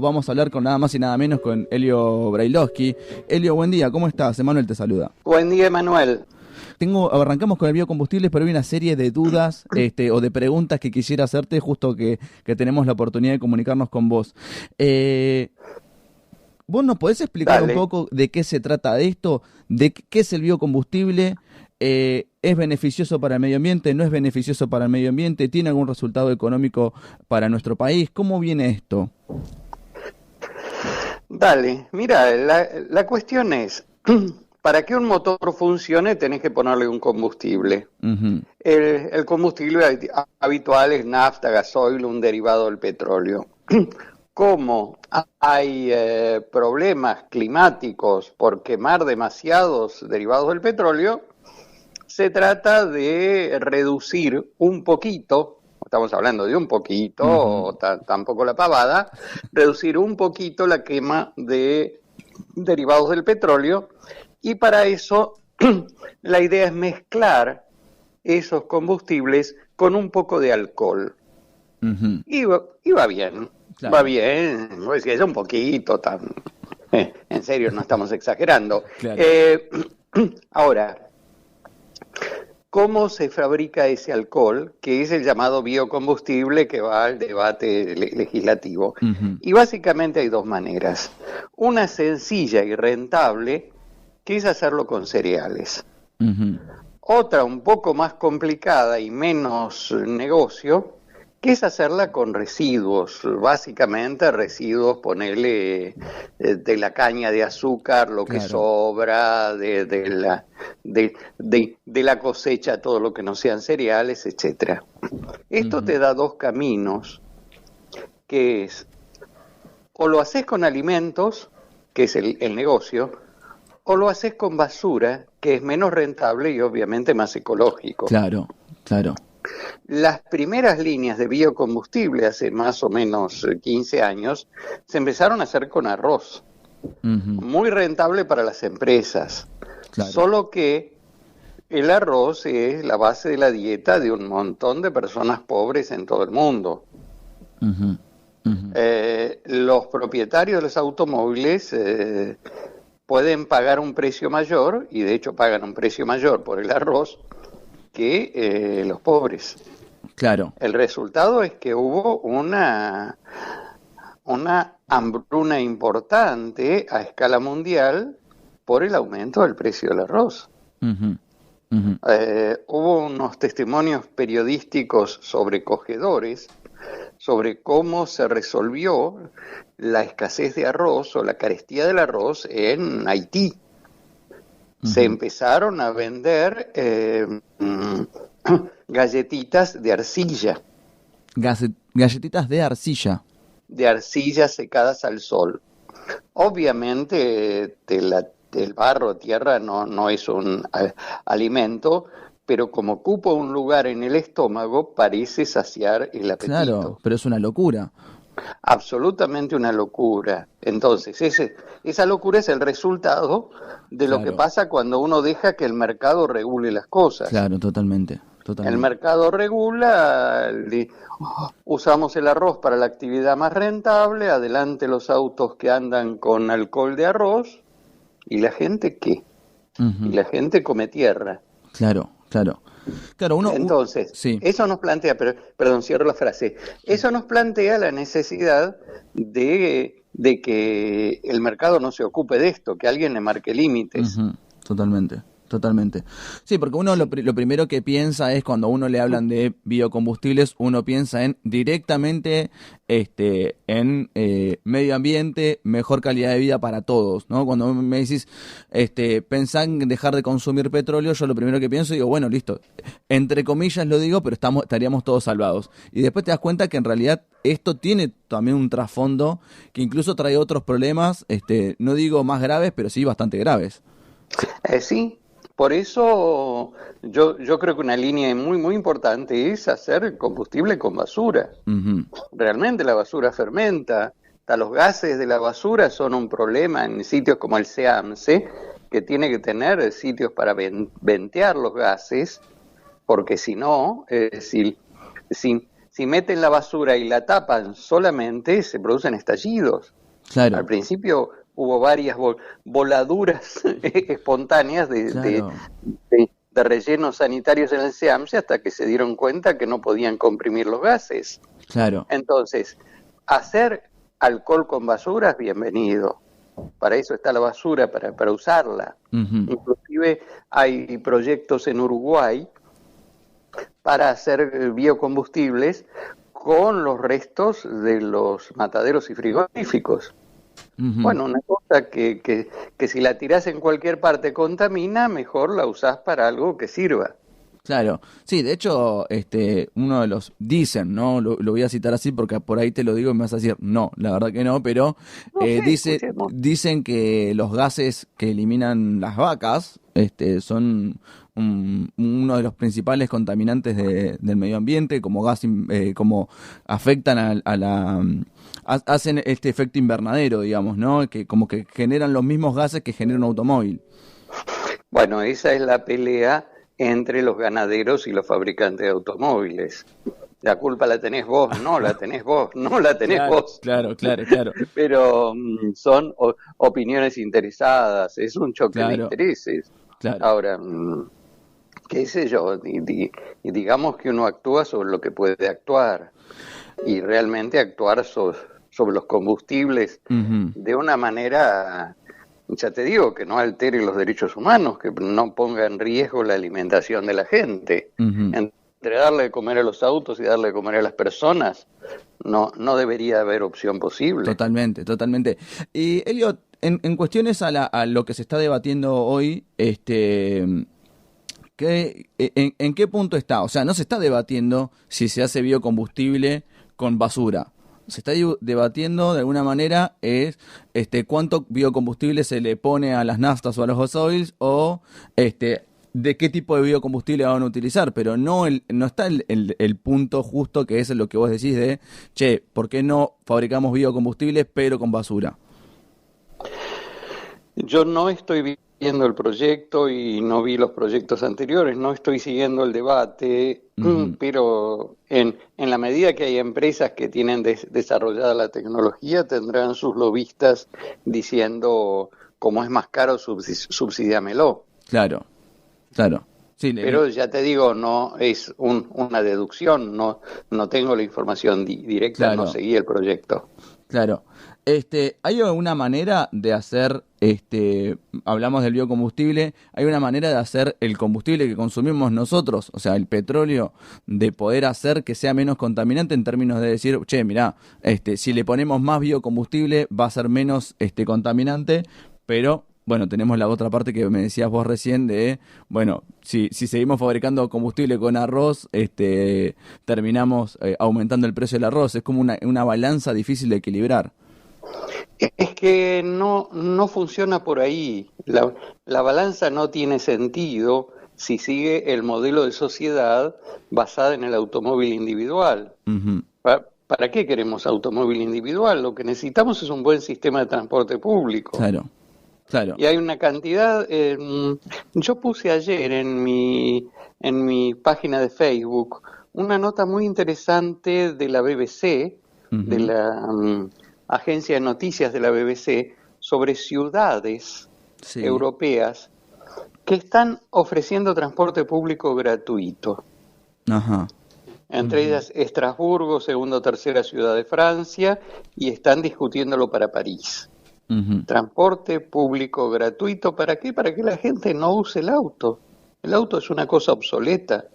Vamos a hablar con nada más y nada menos con Elio Brailovsky. Elio, buen día, ¿cómo estás? Emanuel te saluda. Buen día, Emanuel. Arrancamos con el biocombustible, pero hay una serie de dudas o de preguntas que quisiera hacerte justo que tenemos la oportunidad de comunicarnos con vos. ¿Vos nos podés explicar un poco de qué se trata esto? ¿De qué es el biocombustible? ¿Es beneficioso para el medio ambiente? ¿No es beneficioso para el medio ambiente? ¿Tiene algún resultado económico para nuestro país? ¿Cómo viene esto? Dale, mira, la cuestión es, para que un motor funcione tenés que ponerle un combustible. Uh-huh. El combustible habitual es nafta, gasoil, un derivado del petróleo. Como hay problemas climáticos por quemar demasiados derivados del petróleo, se trata de reducir un poquito. Estamos hablando de un poquito, uh-huh. Tampoco la pavada, reducir un poquito la quema de derivados del petróleo, y para eso la idea es mezclar esos combustibles con un poco de alcohol. Uh-huh. Y va bien, claro. Va bien, pues es un poquito, en serio, no estamos exagerando. Claro. Ahora, ¿cómo se fabrica ese alcohol, que es el llamado biocombustible que va al debate legislativo? Uh-huh. Y básicamente hay dos maneras. Una sencilla y rentable, que es hacerlo con cereales. Uh-huh. Otra un poco más complicada y menos negocio, que es hacerla con residuos, básicamente residuos, ponerle de la caña de azúcar, lo que sobra, de la cosecha, todo lo que no sean cereales, etcétera. Esto te da dos caminos, que es, o lo haces con alimentos, que es el negocio, o lo haces con basura, que es menos rentable y obviamente más ecológico. Claro. Las primeras líneas de biocombustible, hace más o menos 15 años, se empezaron a hacer con arroz. Uh-huh. Muy rentable para las empresas. Claro. Solo que el arroz es la base de la dieta de un montón de personas pobres en todo el mundo. Uh-huh. Uh-huh. Los propietarios de los automóviles pueden pagar un precio mayor, y de hecho pagan un precio mayor por el arroz, que los pobres. Claro. El resultado es que hubo una hambruna importante a escala mundial por el aumento del precio del arroz. Uh-huh. Uh-huh. Hubo unos testimonios periodísticos sobrecogedores sobre cómo se resolvió la escasez de arroz o la carestía del arroz en Haití. Uh-huh. Se empezaron a vender galletitas de arcilla. Galletitas de arcilla. De arcilla secadas al sol. Obviamente el barro, tierra, no es un alimento, pero como ocupa un lugar en el estómago, parece saciar el apetito. Claro, pero es una locura. Absolutamente una locura. Entonces, esa locura es el resultado de lo que pasa cuando uno deja que el mercado regule las cosas. Claro, totalmente. El mercado regula, usamos el arroz para la actividad más rentable, adelante los autos que andan con alcohol de arroz, ¿y la gente qué? Uh-huh. Y la gente come tierra. Claro, Entonces, sí. Eso nos plantea, perdón, cierro la frase, eso nos plantea la necesidad de que el mercado no se ocupe de esto, que alguien le marque límites. Uh-huh. Totalmente. Sí, porque uno lo primero que piensa es, cuando a uno le hablan de biocombustibles, uno piensa en directamente en medio ambiente, mejor calidad de vida para todos, ¿no? Cuando me decís pensá en dejar de consumir petróleo, yo lo primero que pienso, digo, bueno, listo, entre comillas lo digo, pero estaríamos todos salvados. Y después te das cuenta que en realidad esto tiene también un trasfondo que incluso trae otros problemas, no digo más graves, pero sí bastante graves. Sí. Por eso yo creo que una línea muy, muy importante es hacer combustible con basura. Uh-huh. Realmente la basura fermenta. Los gases de la basura son un problema en sitios como el SEAMSE, que tiene que tener sitios para ventear los gases, porque si no, si si meten la basura y la tapan solamente, se producen estallidos. Claro. Al principio hubo varias voladuras espontáneas Claro. de rellenos sanitarios en el SEAMSE hasta que se dieron cuenta que no podían comprimir los gases. Claro. Entonces, hacer alcohol con basura es bienvenido. Para eso está la basura, para usarla. Inclusive hay proyectos en Uruguay para hacer biocombustibles con los restos de los mataderos y frigoríficos. Bueno, una cosa que si la tirás en cualquier parte contamina, mejor la usás para algo que sirva. Claro, sí, de hecho, uno de los dicen, ¿no? Lo voy a citar así porque por ahí te lo digo y me vas a decir, no, la verdad que no, pero No sé, escuchemos. dicen que los gases que eliminan las vacas, son uno de los principales contaminantes del medio ambiente, como como afectan hacen este efecto invernadero, digamos, ¿no? Que como que generan los mismos gases que genera un automóvil. Bueno, esa es la pelea entre los ganaderos y los fabricantes de automóviles. La culpa la tenés vos, no la tenés vos, no la tenés vos. Claro. Pero son opiniones interesadas, es un choque de intereses. Claro. Ahora, qué sé yo, y digamos que uno actúa sobre lo que puede actuar, y realmente actuar sobre los combustibles de una manera, ya te digo, que no altere los derechos humanos, que no ponga en riesgo la alimentación de la gente. Entre darle de comer a los autos y darle de comer a las personas, no debería haber opción posible. Totalmente. Y Elliot, en cuestiones a lo que se está debatiendo hoy, ¿en qué punto está? O sea, no se está debatiendo si se hace biocombustible con basura. Se está debatiendo de alguna manera cuánto biocombustible se le pone a las naftas o a los gasoils o de qué tipo de biocombustible van a utilizar, pero no está el punto justo que es lo que vos decís de, che, ¿por qué no fabricamos biocombustibles pero con basura? Yo no estoy viendo el proyecto y no vi los proyectos anteriores, no estoy siguiendo el debate, pero en la medida que hay empresas que tienen desarrollada la tecnología, tendrán sus lobistas diciendo, como es más caro, subsídiamelo. Claro. Sí, pero ya te digo, no es una deducción, no tengo la información directa, claro. No seguí el proyecto. Claro. ¿Hay alguna manera de hacer, hablamos del biocombustible, hay una manera de hacer el combustible que consumimos nosotros, o sea, el petróleo, de poder hacer que sea menos contaminante en términos de decir, che, mirá, si le ponemos más biocombustible va a ser menos contaminante, pero bueno, tenemos la otra parte que me decías vos recién de, bueno, si seguimos fabricando combustible con arroz, terminamos aumentando el precio del arroz. Es como una balanza difícil de equilibrar. Es que no funciona por ahí. La balanza no tiene sentido si sigue el modelo de sociedad basada en el automóvil individual. ¿Para qué queremos automóvil individual? Lo que necesitamos es un buen sistema de transporte público. Claro. Y hay una cantidad, yo puse ayer en mi página de Facebook una nota muy interesante de la BBC, de la agencia de noticias de la BBC, sobre ciudades europeas que están ofreciendo transporte público gratuito. Entre ellas Estrasburgo, segunda o tercera ciudad de Francia, y están discutiéndolo para París. Transporte público gratuito, ¿para qué? Para que la gente no use el auto. El auto es una cosa obsoleta.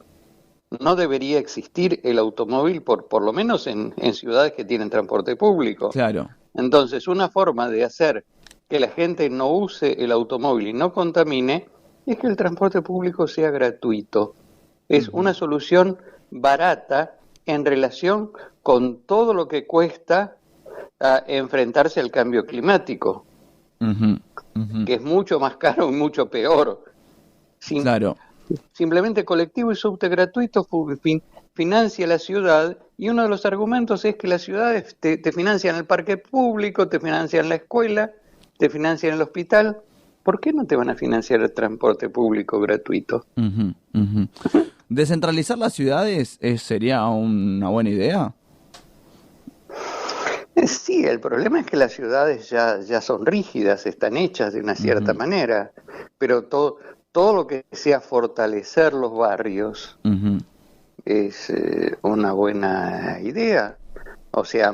No debería existir el automóvil, por lo menos en ciudades que tienen transporte público. Claro. Entonces, una forma de hacer que la gente no use el automóvil y no contamine es que el transporte público sea gratuito. Es una solución barata en relación con todo lo que cuesta a enfrentarse al cambio climático, que es mucho más caro y mucho peor. Claro. Simplemente colectivo y subte gratuito financia la ciudad, y uno de los argumentos es que las ciudades te financian el parque público, te financian la escuela, te financian el hospital. ¿Por qué no te van a financiar el transporte público gratuito? ¿Descentralizar las ciudades sería una buena idea? Sí, el problema es que las ciudades ya son rígidas, están hechas de una cierta Ujú, manera, pero todo lo que sea fortalecer los barrios ujú. es una buena idea. O sea,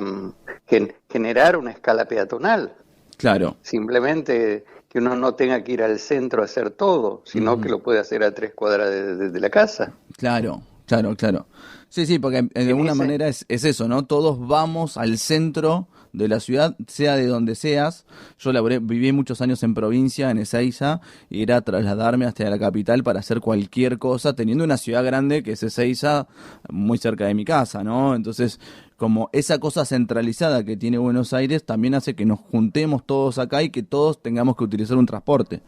generar una escala peatonal. Claro. Simplemente que uno no tenga que ir al centro a hacer todo, sino que Ujú. lo puede hacer a 3 cuadras de la casa. Claro, claro, claro. Sí, sí, porque de En alguna ese, manera es eso, ¿no? Todos vamos al centro de la ciudad, sea de donde seas. Yo viví muchos años en provincia, en Ezeiza, y era trasladarme hasta la capital para hacer cualquier cosa, teniendo una ciudad grande que es Ezeiza, muy cerca de mi casa, ¿no? Entonces, como esa cosa centralizada que tiene Buenos Aires también hace que nos juntemos todos acá y que todos tengamos que utilizar un transporte.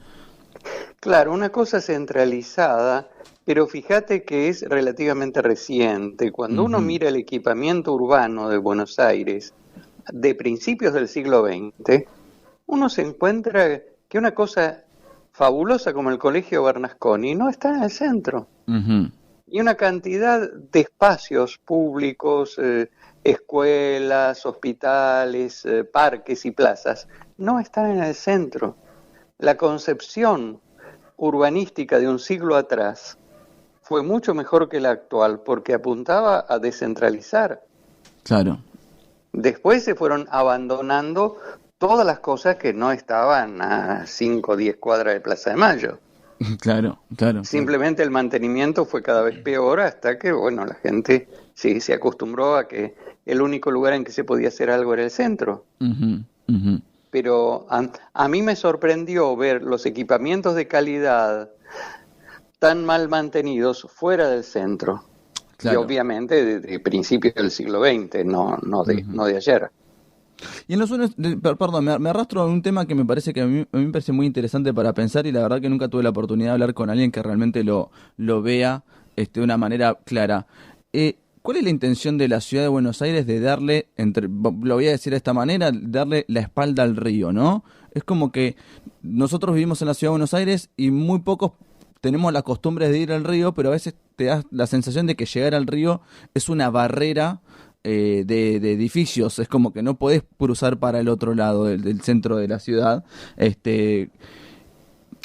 claro, una cosa centralizada, pero fíjate que es relativamente reciente. Cuando uno Ujú. mira el equipamiento urbano de Buenos Aires de principios del siglo XX, uno se encuentra que una cosa fabulosa como el Colegio Bernasconi no está en el centro. Ujú. Y una cantidad de espacios públicos, escuelas, hospitales, parques y plazas no están en el centro. La concepción urbanística de un siglo atrás fue mucho mejor que la actual porque apuntaba a descentralizar. Claro, Después se fueron abandonando todas las cosas que no estaban a 5 o 10 cuadras de Plaza de Mayo. claro, claro, claro. Simplemente el mantenimiento fue cada vez peor hasta que, bueno, la gente sí se acostumbró a que el único lugar en que se podía hacer algo era el centro. Ujú, ujú. Pero a mí me sorprendió ver los equipamientos de calidad tan mal mantenidos fuera del centro. Y Claro. obviamente de principios del siglo XX, Ujú. no de ayer. Y en los sueños, perdón, me arrastro a un tema que me parece que a mí me parece muy interesante para pensar y la verdad que nunca tuve la oportunidad de hablar con alguien que realmente lo vea de una manera clara. ¿Cuál es la intención de la ciudad de Buenos Aires de darle, lo voy a decir de esta manera, darle la espalda al río, ¿no? Es como que nosotros vivimos en la ciudad de Buenos Aires y muy pocos tenemos la costumbre de ir al río, pero a veces te da la sensación de que llegar al río es una barrera de edificios, es como que no podés cruzar para el otro lado del centro de la ciudad. Este,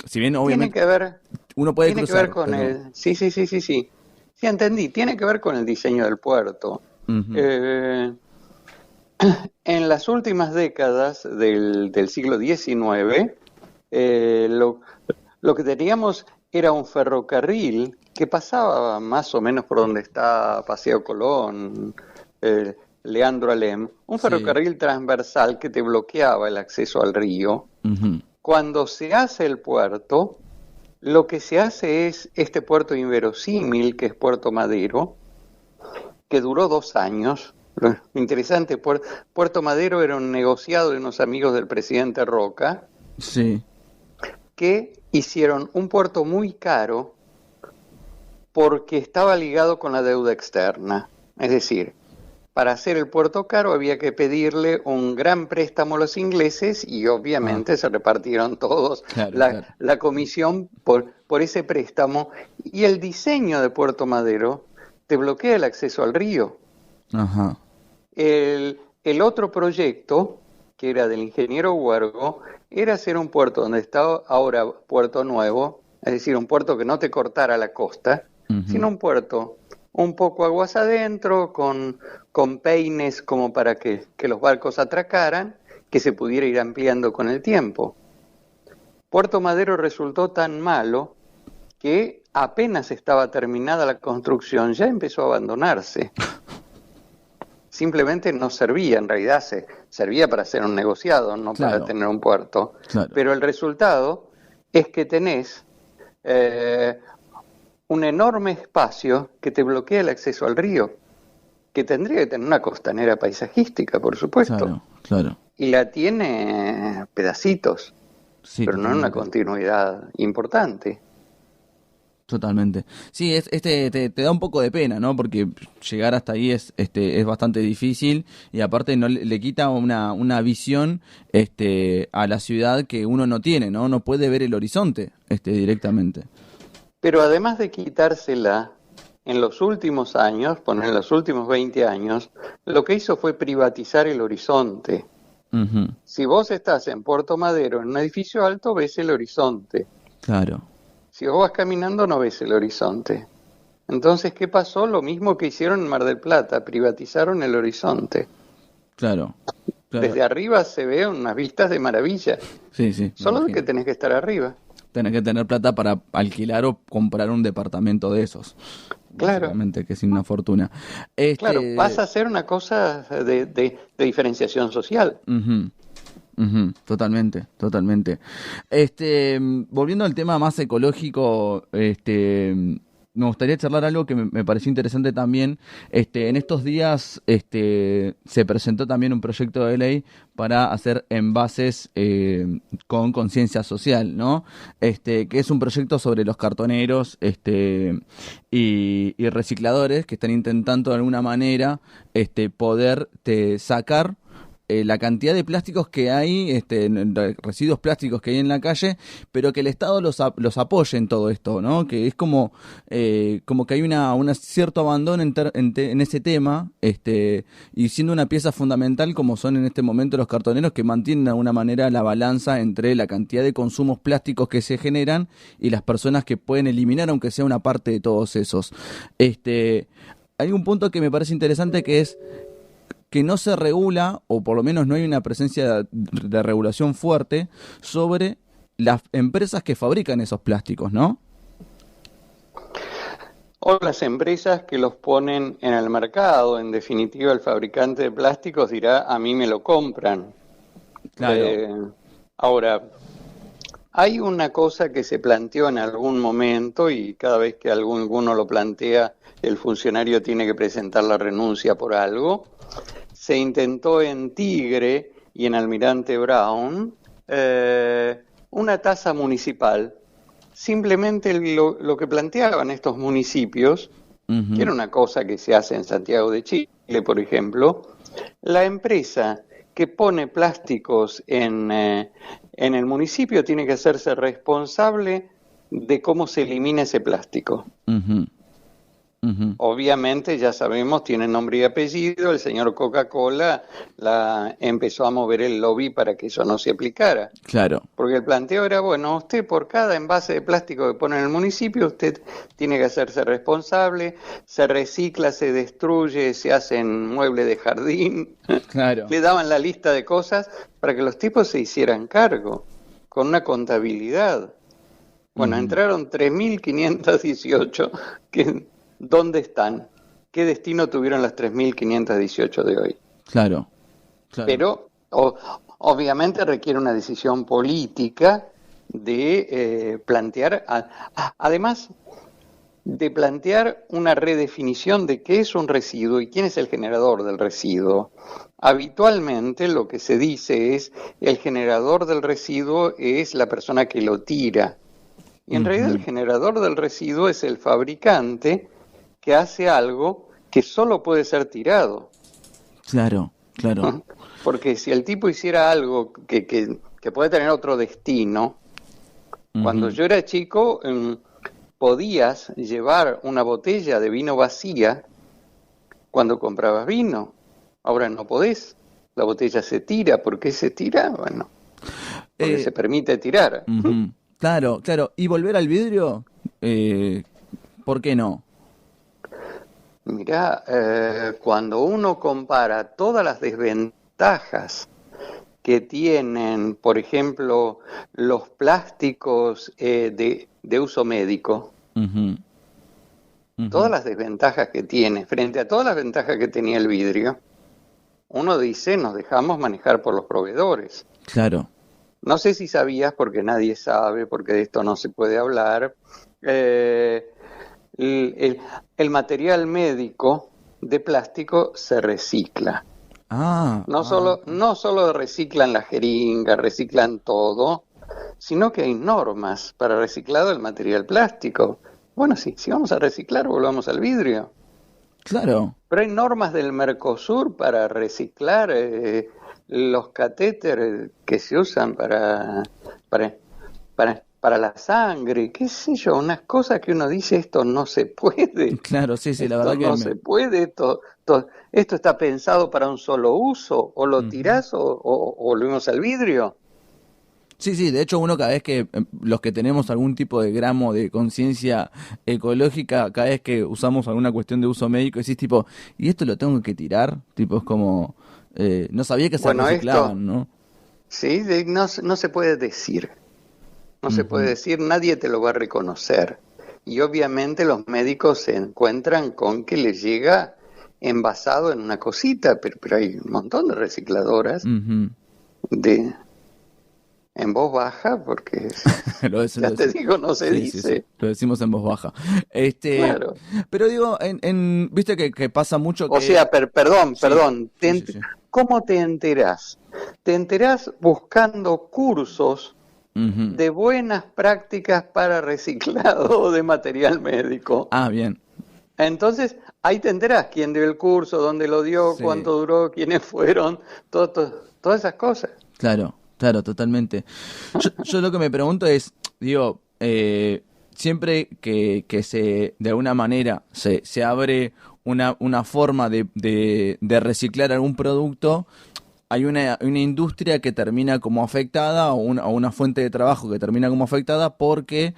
si bien Tiene obviamente que ver, uno puede tiene que ver cruzar, con pero... el, sí, sí, sí, sí, sí, sí entendí, tiene que ver con el diseño del puerto. Ujú. Eh, En las últimas décadas del siglo XIX, eh, lo, lo que teníamos era un ferrocarril que pasaba más o menos por donde está Paseo Colón, Leandro Alem, un Sí. ferrocarril transversal que te bloqueaba el acceso al río. Ujú. Cuando se hace el puerto, lo que se hace es este puerto inverosímil, que es Puerto Madero, que duró 2 años. Lo interesante, Puerto Madero era un negociado de unos amigos del presidente Roca Sí. que hicieron un puerto muy caro porque estaba ligado con la deuda externa. Es decir, para hacer el puerto caro había que pedirle un gran préstamo a los ingleses y Ah, obviamente se repartieron todos claro, claro. la comisión por ese préstamo y el diseño de Puerto Madero te bloquea el acceso al río. Ajá. El otro proyecto, que era del ingeniero Huergo, era hacer un puerto donde está ahora Puerto Nuevo, es decir, un puerto que no te cortara la costa, Ujú. sino un puerto un poco aguas adentro, con peines como para que los barcos atracaran, que se pudiera ir ampliando con el tiempo. Puerto Madero resultó tan malo que apenas estaba terminada la construcción, ya empezó a abandonarse. Simplemente no servía, en realidad servía para hacer un negociado, no para Claro, tener un puerto. claro. Pero el resultado es que tenés eh, un enorme espacio que te bloquea el acceso al río, que tendría que tener una costanera paisajística, por supuesto, Claro, claro. y la tiene pedacitos, Sí, pero no en una totalmente. continuidad importante. Totalmente. Sí, te da un poco de pena, ¿no? Porque llegar hasta ahí es bastante difícil y aparte no le quita una visión a la ciudad que uno no tiene, ¿no? No puede ver el horizonte directamente. Pero además de quitársela, en los últimos años, en los últimos 20 años, lo que hizo fue privatizar el horizonte. Uh-huh. Si vos estás en Puerto Madero, en un edificio alto, ves el horizonte. Claro. Si vos vas caminando, no ves el horizonte. Entonces, ¿qué pasó? Lo mismo que hicieron en Mar del Plata, privatizaron el horizonte. Claro. Desde arriba se ve unas vistas de maravilla. Sí. Solo que tenés que estar arriba. Tenés que tener plata para alquilar o comprar un departamento de esos. Claro. Que es una fortuna. Claro, pasa a ser una cosa de diferenciación social. Uh-huh. Uh-huh. Totalmente. Volviendo al tema más ecológico, me gustaría charlar algo que me pareció interesante también. En estos días se presentó también un proyecto de ley para hacer envases con conciencia social, ¿no? Que es un proyecto sobre los cartoneros y recicladores que están intentando de alguna manera poder sacar la cantidad de plásticos que hay, residuos plásticos que hay en la calle, pero que el Estado los apoye en todo esto, ¿no? Que es como que hay una cierto abandono en ese tema, y siendo una pieza fundamental como son en este momento los cartoneros, que mantienen de alguna manera la balanza entre la cantidad de consumos plásticos que se generan y las personas que pueden eliminar, aunque sea una parte de todos esos. Hay un punto que me parece interesante, que es que no se regula, o por lo menos no hay una presencia de regulación fuerte sobre las empresas que fabrican esos plásticos, ¿no? O las empresas que los ponen en el mercado. En definitiva, el fabricante de plásticos dirá, a mí me lo compran. Claro. Ahora, hay una cosa que se planteó en algún momento, y cada vez que alguno lo plantea, el funcionario tiene que presentar la renuncia por algo. Se intentó en Tigre y en Almirante Brown una tasa municipal. Simplemente lo que planteaban estos municipios, uh-huh, que era una cosa que se hace en Santiago de Chile, por ejemplo, la empresa que pone plásticos en el municipio tiene que hacerse responsable de cómo se elimina ese plástico. Uh-huh. Uh-huh. Obviamente, ya sabemos, tiene nombre y apellido. El señor Coca-Cola empezó a mover el lobby para que eso no se aplicara. Claro. Porque el planteo era, bueno, usted por cada envase de plástico que pone en el municipio, usted tiene que hacerse responsable, se recicla, se destruye, se hacen muebles de jardín. Claro. Le daban la lista de cosas para que los tipos se hicieran cargo, con una contabilidad. Bueno, uh-huh, entraron 3.518 que... ¿Dónde están? ¿Qué destino tuvieron las 3.518 de hoy? Claro. Pero obviamente requiere una decisión política de plantear, además de plantear una redefinición de qué es un residuo y quién es el generador del residuo. Habitualmente lo que se dice es el generador del residuo es la persona que lo tira. Y en uh-huh, realidad el generador del residuo es el fabricante que hace algo que solo puede ser tirado. Claro. Porque si el tipo hiciera algo que puede tener otro destino, uh-huh, cuando yo era chico, podías llevar una botella de vino vacía cuando comprabas vino. Ahora no podés. La botella se tira. ¿Por qué se tira? Bueno, porque se permite tirar. Uh-huh. Claro. ¿Y volver al vidrio? ¿Por qué no? Mirá, cuando uno compara todas las desventajas que tienen, por ejemplo, los plásticos de uso médico, uh-huh, uh-huh, todas las desventajas que tiene, frente a todas las ventajas que tenía el vidrio, uno dice, nos dejamos manejar por los proveedores. Claro. No sé si sabías, porque nadie sabe, porque de esto no se puede hablar, el material médico de plástico se recicla. No solo reciclan la jeringa, reciclan todo, sino que hay normas para reciclado del material plástico. Bueno, si vamos a reciclar, volvamos al vidrio. Claro. Pero hay normas del Mercosur para reciclar los catéteres que se usan para para la sangre, qué sé yo, unas cosas que uno dice, esto no se puede, Claro, sí, la esto verdad que no se puede, esto está pensado para un solo uso, o lo Ujú. tirás o volvemos al vidrio. Sí, de hecho uno cada vez que, los que tenemos algún tipo de gramo de conciencia ecológica, cada vez que usamos alguna cuestión de uso médico, decís tipo, ¿y esto lo tengo que tirar? Tipo, es como, no sabía que se Bueno, esto, reciclaban, ¿no? sí, no se puede decir, no se puede Ujú. decir, nadie te lo va a reconocer. Y obviamente los médicos se encuentran con que les llega envasado en una cosita, pero hay un montón de recicladoras Ujú. de en voz baja, porque Lo ya te decimos. digo, no se Sí, dice. lo decimos en voz baja. Este, Claro. pero digo, viste que pasa mucho O que, sea, perdón, sí, perdón, sí. ¿cómo te enterás? Te enterás buscando cursos Ujú. de buenas prácticas para reciclado de material médico. Ah, bien. Entonces, ahí te enterás quién dio el curso, dónde lo dio, Sí. cuánto duró, quiénes fueron, todas esas cosas. Claro, totalmente. Yo lo que me pregunto es, digo, siempre que de alguna manera se abre una forma de reciclar algún producto, hay una industria que termina como afectada o una fuente de trabajo que termina como afectada porque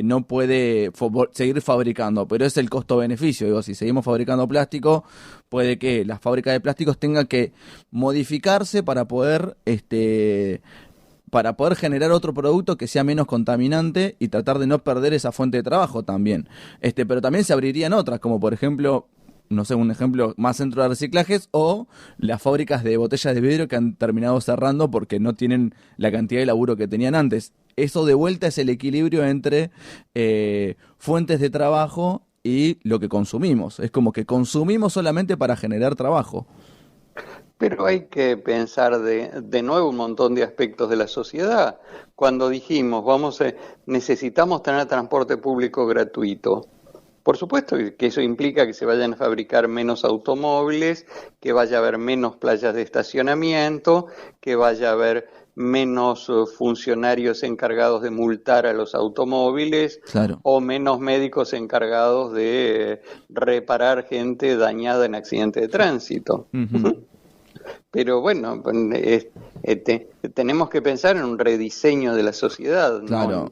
no puede seguir fabricando, pero es el costo-beneficio. Digo, si seguimos fabricando plástico, puede que las fábricas de plásticos tengan que modificarse para poder generar otro producto que sea menos contaminante y tratar de no perder esa fuente de trabajo también. Pero también se abrirían otras, como por ejemplo, no sé, un ejemplo más centro de reciclajes o las fábricas de botellas de vidrio que han terminado cerrando porque no tienen la cantidad de laburo que tenían antes. Eso de vuelta es el equilibrio entre fuentes de trabajo y lo que consumimos. Es como que consumimos solamente para generar trabajo. Pero hay que pensar de nuevo un montón de aspectos de la sociedad. Cuando dijimos, necesitamos tener transporte público gratuito. Por supuesto que eso implica que se vayan a fabricar menos automóviles, que vaya a haber menos playas de estacionamiento, que vaya a haber menos funcionarios encargados de multar a los automóviles Claro. o menos médicos encargados de reparar gente dañada en accidente de tránsito. Ujú. Pero bueno, tenemos que pensar en un rediseño de la sociedad, Claro,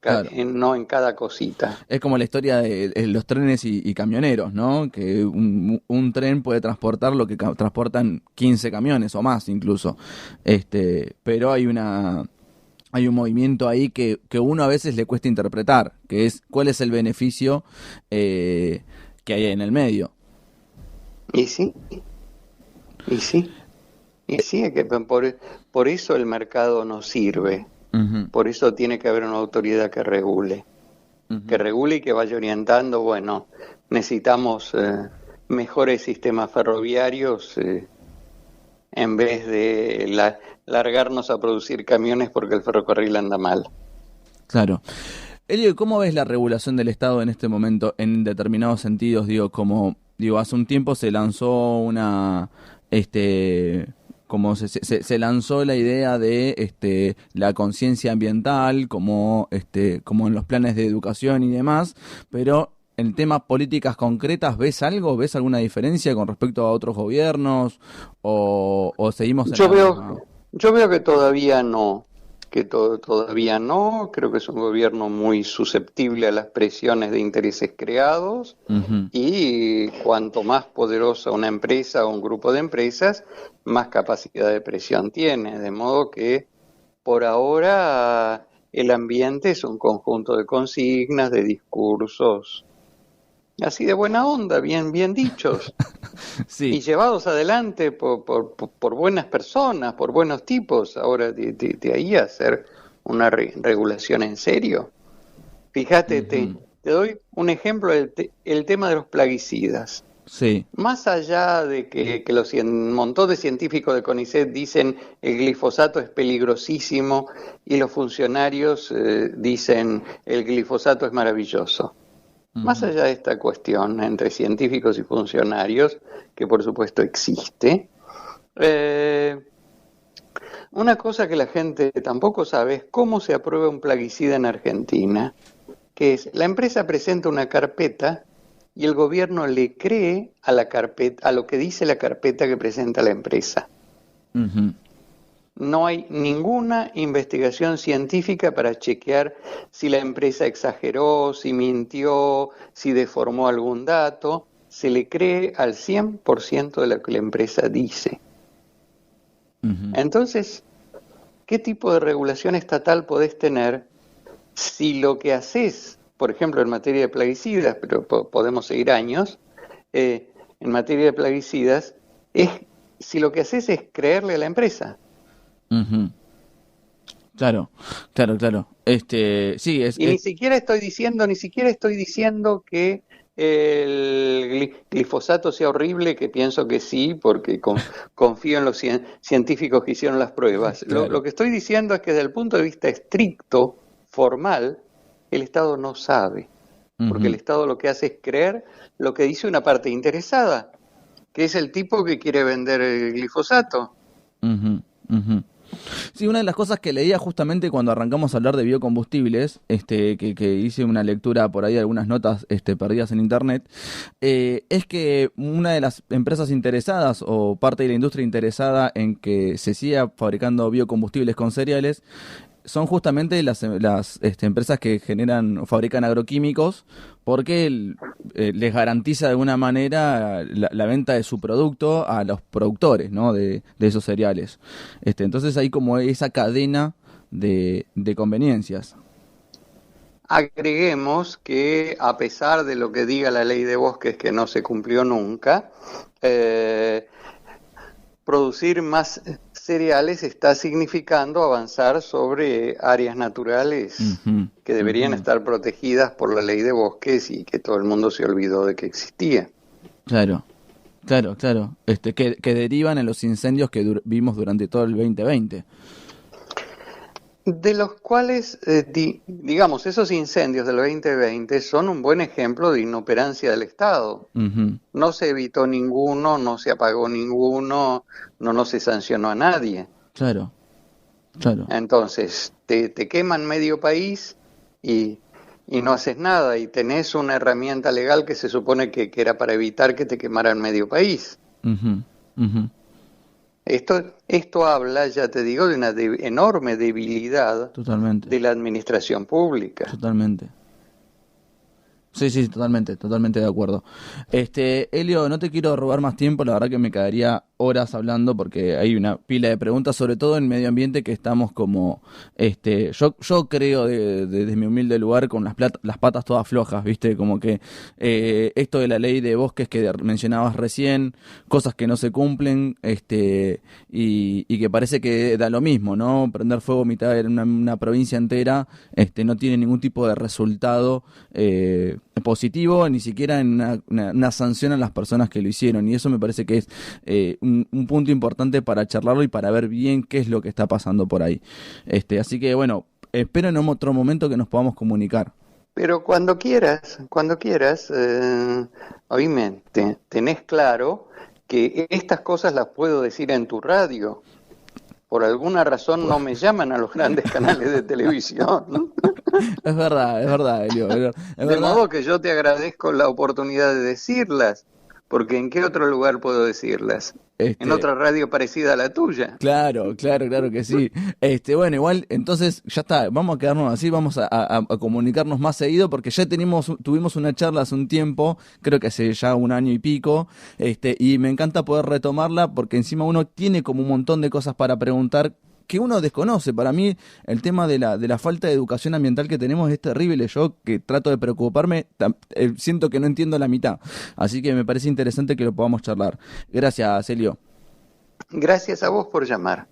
claro. no en cada cosita. Es como la historia de los trenes y camioneros, ¿no? Que un tren puede transportar lo que transportan 15 camiones o más incluso. Pero hay un movimiento ahí que uno a veces le cuesta interpretar, que es cuál es el beneficio que hay en el medio. Y sí, y sí, y sí, es que por eso el mercado no sirve, Ujú, por eso tiene que haber una autoridad que ujú. regule y que vaya orientando, bueno, necesitamos mejores sistemas ferroviarios en vez de largarnos a producir camiones porque el ferrocarril anda mal. Claro. Elio, ¿cómo ves la regulación del Estado en este momento en determinados sentidos? Digo, hace un tiempo se lanzó como se lanzó la idea de la conciencia ambiental, como en los planes de educación y demás, pero en temas políticas concretas, ¿ves algo? ¿Ves alguna diferencia con respecto a otros gobiernos? ¿O seguimos en Yo la misma? veo, yo veo que todavía no, creo que es un gobierno muy susceptible a las presiones de intereses creados Ujú. y cuanto más poderosa una empresa o un grupo de empresas, más capacidad de presión tiene, de modo que por ahora el ambiente es un conjunto de consignas, de discursos, así de buena onda, bien dichos y Sí. llevados adelante por buenas personas, por buenos tipos. Ahora, de ahí a hacer una regulación en serio. Fíjate, Ujú. te doy un ejemplo, el tema de los plaguicidas. Sí. Más allá de que un montón de científicos de CONICET dicen el glifosato es peligrosísimo y los funcionarios dicen el glifosato es maravilloso. Más Ujú. allá de esta cuestión entre científicos y funcionarios, que por supuesto existe, eh, Una cosa que la gente tampoco sabe es cómo se aprueba un plaguicida en Argentina, que es, la empresa presenta una carpeta y el gobierno le cree a la carpeta, a lo que dice la carpeta que presenta la empresa. Ujú. No hay ninguna investigación científica para chequear si la empresa exageró, si mintió, si deformó algún dato. Se le cree al 100% de lo que la empresa dice. Ujú. Entonces, ¿qué tipo de regulación estatal podés tener si lo que haces, por ejemplo, en materia de plaguicidas, pero podemos seguir años, en materia de plaguicidas, es si lo que haces es creerle a la empresa? Ujú. Claro, claro, claro. Sí, Y ni siquiera estoy diciendo que el glifosato sea horrible, que pienso que sí, porque confío en los científicos que hicieron las pruebas. Lo claro. que estoy diciendo es que desde el punto de vista estricto, formal, el Estado no sabe, porque el Ujú. Estado lo que hace es creer lo que dice una parte interesada, que es el tipo que quiere vender el glifosato. Ujú. Ujú. Sí, una de las cosas que leía justamente cuando arrancamos a hablar de biocombustibles, que hice una lectura por ahí, algunas notas perdidas en internet, es que una de las empresas interesadas o parte de la industria interesada en que se siga fabricando biocombustibles con cereales son justamente las empresas que generan o fabrican agroquímicos porque les garantiza de alguna manera la venta de su producto a los productores, ¿no? de esos cereales. Entonces hay como esa cadena de conveniencias. Agreguemos que a pesar de lo que diga la ley de bosques que no se cumplió nunca, eh, producir más cereales está significando avanzar sobre áreas naturales Ujú. que deberían Ujú. estar protegidas por la ley de bosques y que todo el mundo se olvidó de que existía. Claro, claro, claro. Que derivan en los incendios que vimos durante todo el 2020. De los cuales, digamos, esos incendios del 2020 son un buen ejemplo de inoperancia del Estado. Ujú. No se evitó ninguno, no se apagó ninguno, no se sancionó a nadie. Claro, claro. Entonces, te queman medio país y, y no haces nada y tenés una herramienta legal que se supone que era para evitar que te quemaran medio país. Ujú. Ujú. Esto habla, ya te digo, de una enorme debilidad Totalmente, de la administración pública. totalmente. Sí, sí, totalmente, totalmente de acuerdo. Elio, no te quiero robar más tiempo, la verdad que me quedaría horas hablando porque hay una pila de preguntas, sobre todo en medio ambiente que estamos como, yo creo desde mi humilde lugar con las patas todas flojas, ¿viste? Como que esto de la ley de bosques que mencionabas recién, cosas que no se cumplen, y que parece que da lo mismo, ¿no? Prender fuego mitad de una provincia entera, no tiene ningún tipo de resultado positivo, ni siquiera en una sanción a las personas que lo hicieron. Y eso me parece que es un punto importante para charlarlo y para ver bien qué es lo que está pasando por ahí. Así que bueno, espero en otro momento que nos podamos comunicar. Pero cuando quieras, oíme, tenés claro que estas cosas las puedo decir en tu radio. Por alguna razón no me llaman a los grandes canales de televisión. Es verdad, Elio, es De verdad. modo que yo te agradezco la oportunidad de decirlas, porque ¿en qué otro lugar puedo decirlas? En Este, otra radio parecida a la tuya. Claro, claro, claro que sí. Bueno, igual, entonces ya está, vamos a quedarnos así, vamos a comunicarnos más seguido porque ya tuvimos una charla hace un tiempo, creo que hace ya un año y pico, y me encanta poder retomarla porque encima uno tiene como un montón de cosas para preguntar que uno desconoce. Para mí, el tema de la falta de educación ambiental que tenemos es terrible. Yo que trato de preocuparme, siento que no entiendo la mitad. Así que me parece interesante que lo podamos charlar. Gracias, Celio. Gracias a vos por llamar.